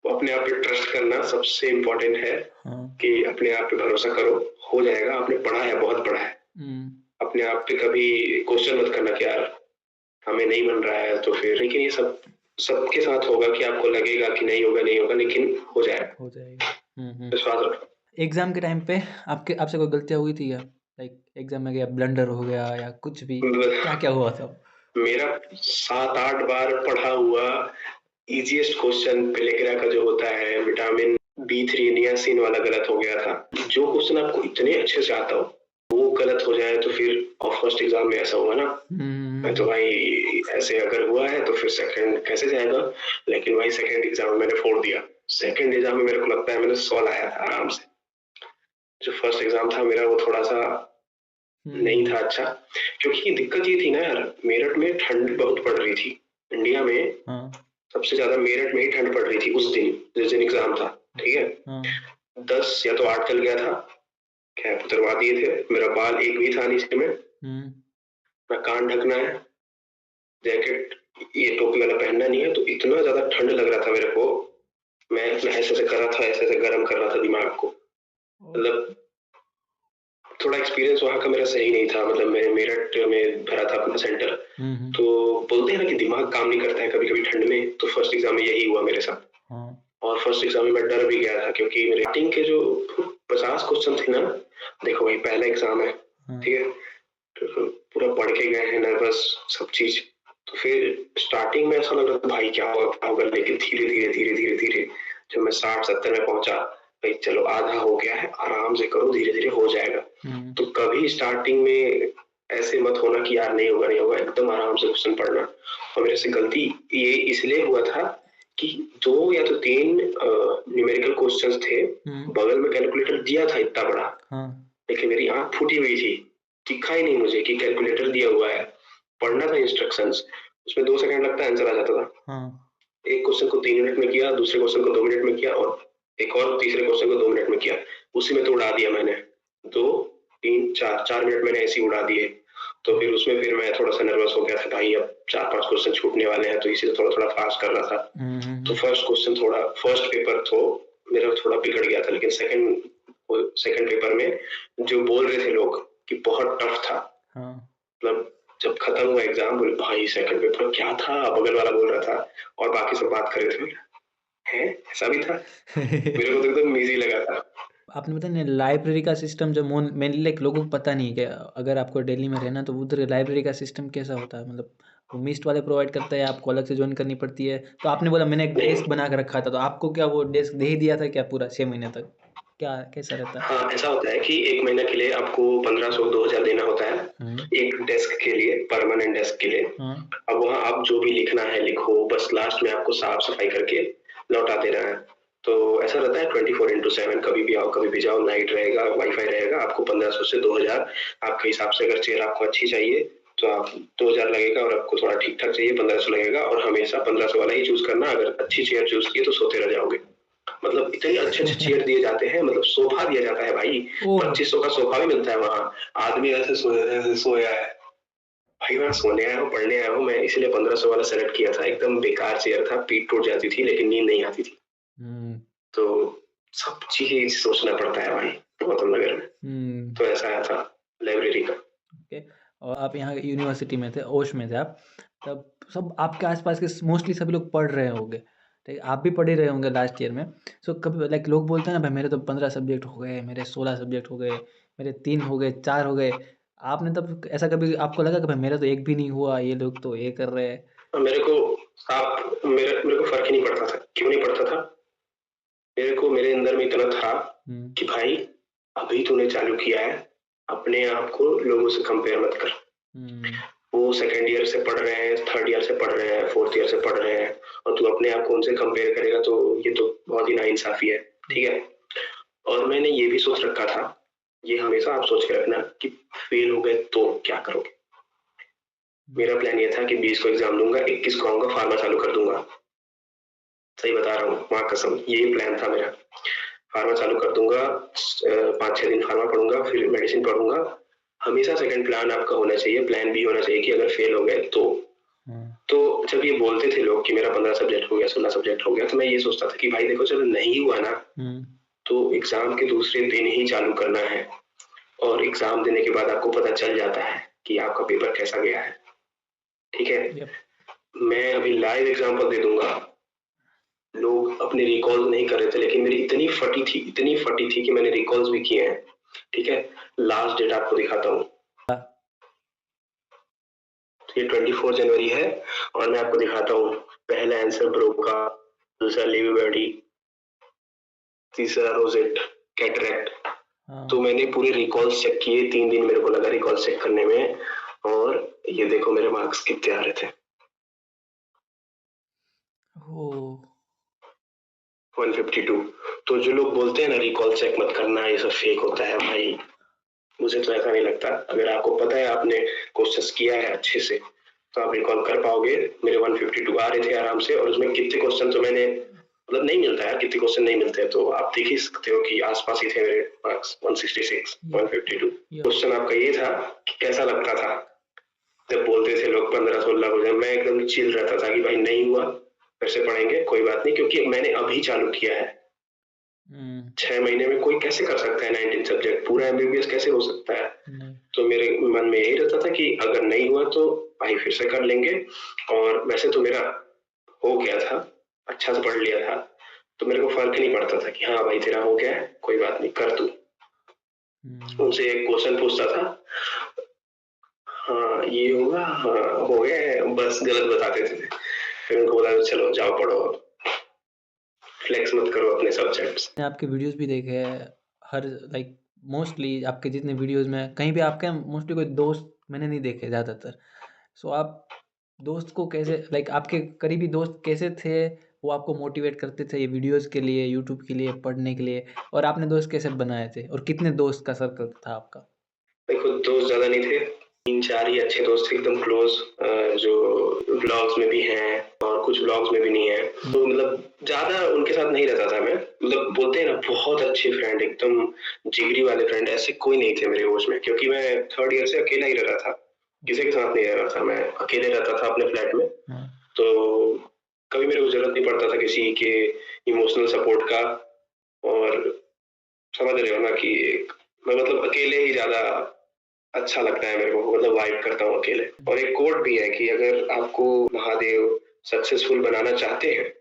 अपने आप पे ट्रस्ट करना सबसे इम्पोर्टेंट है हाँ कि अपने आप पे भरोसा करो, हो जाएगा। आपने पढ़ा है, बहुत पढ़ा है। अपने आप पे कभी क्वेश्चन मत करना कि यार हमें नहीं बन रहा है तो फिर, लेकिन ये सब सबके साथ होगा कि आपको लगेगा कि नहीं होगा नहीं होगा, लेकिन हो जाएगा। विश्वास रखो। एग्जाम के टाइम पे आपसे कोई गलतियां हुई थी क्या? लाइक एग्जाम में क्या ब्लंडर हो गया या कुछ भी, क्या क्या हुआ था? मेरा 7-8 बार पढ़ा हुआ इजीएस्ट क्वेश्चन पेलेग्रा का जो होता है विटामिन B3 नियासिन वाला गलत हो गया था। जो क्वेश्चन आपको इतने अच्छे से आता हो वो गलत हो जाए तो फिर फर्स्ट एग्जाम में ऐसा हुआ ना। मैं तो भाई ऐसे अगर हुआ है तो फिर सेकंड कैसे जाएगा, लेकिन भाई सेकंड एग्जाम में मैंने फोड़ दिया। सेकंड एग्जाम में मेरे को लगता है मैंने 100 लाया था आराम से। जो फर्स्ट एग्जाम था मेरा वो थोड़ा सा नहीं था अच्छा, क्योंकि दिक्कत ये थी ना यार, मेरठ में ठंड बहुत पड़ रही थी। इंडिया में सबसे ज्यादा मेरठ में ही ठंड पड़ रही थी उस दिन जिस दिन एग्जाम था, ठीक है। 10 या तो 8 चल गया था, कैप उतरवा दिए थे, मेरा बाल एक भी था नीचे में, ना कान ढकना है, जैकेट ये टोपी वाला पहनना नहीं है। तो इतना ज्यादा ठंड लग रहा था मेरे को, मैं ऐसे ऐसे कर रहा था, ऐसे ऐसे गर्म कर रहा था दिमाग को। मतलब थोड़ा एक्सपीरियंस वहाँ का मेरा सही नहीं था, मतलब मैं मेरठ में भरा था अपना सेंटर। तो बोलते हैं ना कि दिमाग काम नहीं करता है कभी कभी ठंड में, तो फर्स्ट एग्जाम में यही हुआ मेरे साथ। और फर्स्ट एग्जाम में मैं डर भी गया था क्योंकि मेरे स्टार्टिंग के जो 50 क्वेश्चन थे ना, देखो भाई पहला एग्जाम है, ठीक है, तो पूरा पढ़ के गए हैं, नर्वस सब चीज। तो फिर स्टार्टिंग में ऐसा लग रहा था भाई क्या होगा, लेकिन धीरे धीरे धीरे धीरे धीरे जब मैं 60-70 में पहुंचा, भाई चलो आधा हो गया है, आराम से करो, धीरे धीरे हो जाएगा। तो कभी स्टार्टिंग में ऐसे मत होना कि यार नहीं होगा नहीं होगा, एकदम आराम से क्वेश्चन पढ़ना। और मेरे से गलती ये इसलिए हुआ था कि 2 या तो 3 न्यूमेरिकल क्वेश्चंस थे, बगल में कैलकुलेटर दिया था इतना बड़ा, लेकिन मेरी आंख फूटी हुई थी, दिखा ही नहीं मुझे कि कैलकुलेटर दिया हुआ है। पढ़ना था इंस्ट्रक्शंस, उसमें 2 सेकंड लगता है, आंसर आ जाता था। एक क्वेश्चन को 3 मिनट में किया, दूसरे क्वेश्चन को 2 मिनट में किया, और एक और तीसरे क्वेश्चन को 2 मिनट में किया। उसी में तो उड़ा दिया मैंने, 2 3 4 मिनट मैंने ऐसे ही उड़ा दिए। तो फिर उसमें फिर मैं थोड़ा सा नर्वस हो गया था, भाई अब 4-5 क्वेश्चन छूटने वाले हैं, तो इसीलिए थोड़ा थोड़ा फास्ट कर रहा था। तो फर्स्ट पेपर तो मेरा थोड़ा बिगड़ गया था, लेकिन सेकंड पेपर में जो बोल रहे थे लोग कि बहुत टफ था, मतलब जब खत्म हुआ एग्जाम बोले भाई सेकंड पेपर क्या था, बगल वाला बोल रहा था और बाकी सब बात कर रहे थे, हैं ऐसा भी था। मेरे को तो एकदम इजी लगा था। आपने बताया नहीं लाइब्रेरी का सिस्टम जो मेनली लाइक लोगों को पता नहीं कि अगर आपको दिल्ली में रहना तो उधर लाइब्रेरी का सिस्टम कैसा होता है, मतलब वो मिस्ट वाले प्रोवाइड करता है, आपको अलग से ज्वाइन करनी पड़ती है? तो आपने बोला मैंने एक डेस्क बना के रखा था, तो आपको क्या वो डेस्क दे ही दिया था क्या पूरा 6 महीने तक, क्या कैसा रहता है? हाँ ऐसा होता है कि 1 महीना के लिए आपको 1500-2000 देना होता है एक डेस्क के लिए, परमानेंट डेस्क के लिए। अब वहाँ आप जो भी लिखना है लिखो, बस लास्ट में आपको साफ सफाई करके लौटा देना है। तो ऐसा रहता है 24x7, कभी भी आओ कभी भी जाओ, लाइट रहेगा, वाईफाई रहेगा। आपको 1500 से 2000 आपके हिसाब से, अगर चेयर आपको अच्छी चाहिए तो आप 2000 लगेगा, और आपको थोड़ा ठीक ठाक चाहिए 1500 लगेगा। और हमेशा 1500 वाला ही चूज करना, अगर अच्छी चेयर चूज की तो सोते रह जाओगे। मतलब इतने अच्छे अच्छे चेयर दिए जाते हैं, मतलब सोफा दिया जाता है भाई, 2500 का सोफा भी मिलता है वहाँ। आदमी ऐसे सोया है, भाई मैं सोने आया हूँ पढ़ने आया हूँ, मैं इसलिए 1500 वाला सेलेक्ट किया था। एकदम बेकार चेयर था, पीठ टूट जाती थी लेकिन नींद नहीं आती थी। तो सब चीज सोचना पड़ता है भाई गौतम नगर में। तो ऐसा आया था लाइब्रेरी का। ओके। और आप यहाँ यूनिवर्सिटी में थे, ओश में थे आप, तब सब आपके आसपास के मोस्टली सभी लोग पढ़ रहे होंगे, ठीक है, आप भी पढ़ ही रहे होंगे लास्ट ईयर में। सो कभी लाइक लोग बोलते हैं ना, भाई मेरे तो 15 सब्जेक्ट हो गए, मेरे 16 सब्जेक्ट हो गए, मेरे 3 हो गए, 4 हो गए। आपने तब ऐसा कभी आपको लगा कि भाई मेरा तो एक भी नहीं हुआ, ये लोग तो ये कर रहे हैं? मेरे को मेरे को फर्क ही नहीं पड़ता था। क्यों नहीं पड़ता था? मेरे को मेरे अंदर में इतना था कि भाई अभी तूने चालू किया है, अपने आप को लोगों से कंपेयर मत कर। वो सेकंड ईयर से पढ़ रहे हैं, थर्ड ईयर से पढ़ रहे हैं, फोर्थ ईयर से पढ़ रहे हैं, और तू अपने आप को उनसे कंपेयर करेगा तो ये तो बहुत ही नाइंसाफी है, ठीक है। और मैंने ये भी सोच रखा था, ये हमेशा आप सोच के रखना कि फेल हो गए तो क्या करोगे। मेरा प्लान ये था कि 20 को एग्जाम दूंगा, 21 को आऊंगा, फार्मा चालू कर दूंगा। सही बता रहा हूँ, माँ कसम, यही प्लान था मेरा। फार्मा चालू कर दूंगा, 5-6 दिन फार्मा पढ़ूंगा, फिर मेडिसिन पढ़ूंगा। हमेशा सेकंड प्लान आपका होना चाहिए, प्लान बी होना चाहिए कि अगर फेल हो गए तो जब ये बोलते थे लोग कि मेरा 15 सब्जेक्ट हो गया, 16 सब्जेक्ट हो गया, तो मैं ये सोचता था कि भाई देखो, चलो नहीं हुआ ना तो एग्जाम के दूसरे दिन ही चालू करना है, और एग्जाम देने के बाद आपको पता चल जाता है कि आपका पेपर कैसा गया है, ठीक है। मैं अभी लाइव एग्जाम्पल दे दूंगा। लोग अपने रिकॉल नहीं कर रहे थे, लेकिन मेरी इतनी फटी थी कि मैंने रिकॉल्स भी किए हैं, ठीक है। लास्ट डेट आपको दिखाता हूँ, ये 24 जनवरी है, और मैं आपको दिखाता हूँ। पहला आंसर ब्रोका, दूसरा लिवी बॉडी, तीसरा रोजेट कैटरेक्ट। तो मैंने पूरे रिकॉल्स चेक किए, 3 दिन मेरे को लगा रिकॉल्स चेक करने में, और ये देखो मेरे मार्क्स कितने आ रहे थे। 152। तो जो लोग बोलते हैं ना रिकॉल चेक मत करना, ये सब फेक होता है, भाई मुझे तो ऐसा नहीं लगता। अगर आपको पता है आपने कोशिश किया है अच्छे से तो आप रिकॉल कर पाओगे। मेरे 152 आ रहे थे आराम से, और उसमें कितने क्वेश्चन तो मैंने मतलब नहीं मिलता है, कितने क्वेश्चन नहीं मिलते हैं, तो आप देख ही सकते हो कि आसपास ही थे मेरे मार्क्स, 166 152। क्वेश्चन आपका ये था कि कैसा लगता था जब बोलते थे लोग 15-16 हो जाए। मैं एकदम चिल रहता था कि भाई नहीं हुआ, फिर से पढ़ेंगे, कोई बात नहीं, क्योंकि मैंने अभी चालू किया है। 6 महीने में कोई कैसे कर सकता है 19 सब्जेक्ट, पूरा एमबीबीएस कैसे हो सकता है। तो मेरे मन में यही रहता था कि अगर नहीं हुआ तो भाई फिर से कर लेंगे। और वैसे तो मेरा हो गया था, अच्छा से पढ़ लिया था, तो मेरे को फर्क नहीं पड़ता था कि हाँ भाई तेरा हो गया है, कोई बात नहीं, कर तू। उनसे एक क्वेश्चन पूछता था, हाँ ये होगा, हाँ हो गया है, बस गलत बताते थे। फिर उनको बोला चलो जाओ पढ़ो, फ्लेक्स मत करो अपने सब्जेक्ट्स। मैंने आपके वीडियोस भी देखे हैं, हर लाइक मोस्टली आपके जितने वीडियोस में कहीं भी आपके मोस्टली कोई दोस्त मैंने नहीं देखे ज़्यादातर। सो आप दोस्त को कैसे लाइक आपके करीबी दोस्त कैसे थे, वो आपको मोटिवेट करते थे ये वीडियोस के लिए, यूट्यूब के लिए, पढ़ने के लिए, और आपने दोस्त कैसे बनाए थे, और कितने दोस्त का सर्कल था आपका? देखो दोस्त ज्यादा नहीं थे, 3-4 ही अच्छे दोस्त थे एकदम क्लोज, जो ब्लॉग्स में भी हैं और कुछ ब्लॉग्स में भी नहीं है। तो मतलब ज्यादा उनके साथ नहीं रहता था मैं, मतलब बोलते हैं ना बहुत अच्छे फ्रेंड, एकदम जिगरी वाले फ्रेंड, ऐसे कोई नहीं थे मेरे होश में, क्योंकि मैं थर्ड ईयर से अकेला ही रह रहा था, किसी के साथ नहीं रह रहा था, मैं अकेले रहता था अपने फ्लैट में। तो कभी मेरे को जरूरत नहीं पड़ता था किसी के इमोशनल सपोर्ट का, और समझ रहे हो ना कि मैं मतलब अकेले ही ज्यादा अच्छा लगता है मेरे को, मतलब वाइब करता हूँ अकेले। और एक कोट भी है कि अगर आपको महादेव सक्सेसफुल बनाना चाहते हैं,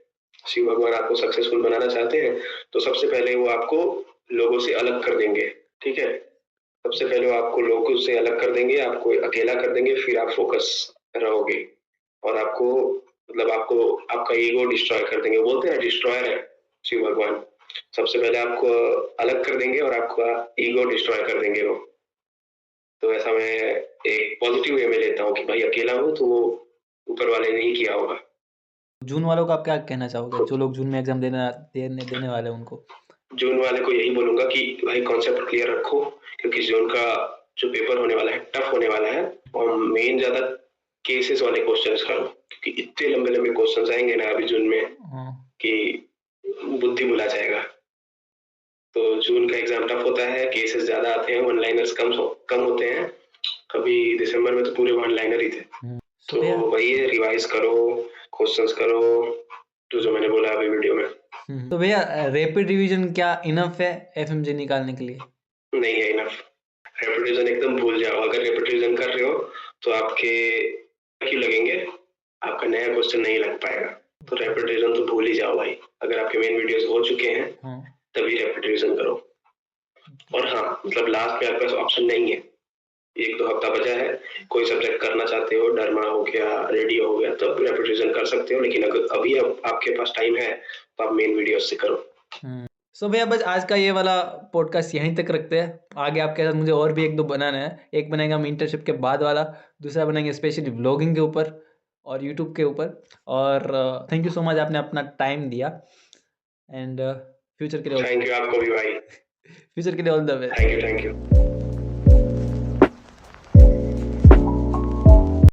शिव भगवान आपको सक्सेसफुल बनाना चाहते हैं, तो सबसे पहले वो आपको लोगों से अलग कर देंगे, ठीक है। सबसे पहले वो आपको लोगों से अलग कर देंगे, आपको अकेला कर देंगे, फिर आप फोकस रहोगे, और आपको मतलब आपको आपका ईगो डिस्ट्रॉय कर देंगे। बोलते हैं ना डिस्ट्रॉयर है शिव भगवान, सबसे पहले आपको अलग कर देंगे और आपका ईगो डिस्ट्रॉय कर देंगे वो। तो ऐसा मैं एक पॉजिटिव वे में लेता हूँ कि भाई अकेला हूँ तो वो ऊपर वाले ने ही किया होगा। जून वालों को आप क्या कहना चाहोगे, जो लोग जून में एग्जाम देने वाले हैं उनको? जून वाले को यही बोलूंगा कि भाई कॉन्सेप्ट क्लियर रखो, क्योंकि जून का जो पेपर होने वाला है टफ होने वाला है, और मेन ज्यादा केसेस वाले क्वेश्चंस करो, क्योंकि इतने लंबे लंबे क्वेश्चंस आएंगे ना अभी जून में कि बुद्धि भुला जाएगा। तो जून का एग्जाम टफ होता है, केसेस ज्यादा आते हैं, वन लाइनर्स कम होते हैं। अभी दिसंबर में तो पूरे वन लाइनर ही थे। तो वही है, रिवाइज करो, क्वेश्चंस करो, जो मैंने बोला अभी वीडियो में। तो भैया रैपिड रिवीजन क्या इनफ है एफएमजी निकालने के लिए? नहीं है इनफ। रैपिड रिवीजन एकदम भूल जाओ। अगर रैपिड रिवीजन कर रहे हो तो आपके क्यों लगेंगे, आपका नया क्वेश्चन नहीं लग पाएगा। तो रैपिड रिवीजन तो भूल ही जाओ भाई। अगर आपके मेन वीडियोस हो चुके हैं तभी रैपिड रिवीजन करो। और हाँ, मतलब लास्ट में आपके पास ऑप्शन नहीं है, 1-2 हफ्ता बचा है, कोई सब्जेक्ट करना चाहते हो, डरमा हो गया, रेडियो हो गया, तो रैपिड रिवीजन कर सकते हो। लेकिन अगर अभी आपके पास टाइम है तो आप मेन वीडियो से करो। सो भैया बस आज का ये वाला पॉडकास्ट यहीं तक रखते हैं। आगे आपके साथ मुझे और भी 1-2 बनाना है। एक बनाएंगे हम इंटर्नशिप के बाद वाला, दूसरा बनाएंगे स्पेशली व्लॉगिंग के ऊपर और यूट्यूब के ऊपर। और थैंक यू सो मच, आपने अपना टाइम दिया। एंड फ्यूचर के लिए थैंक यू आपको भी भाई। फ्यूचर के लिए all the best. Thank you.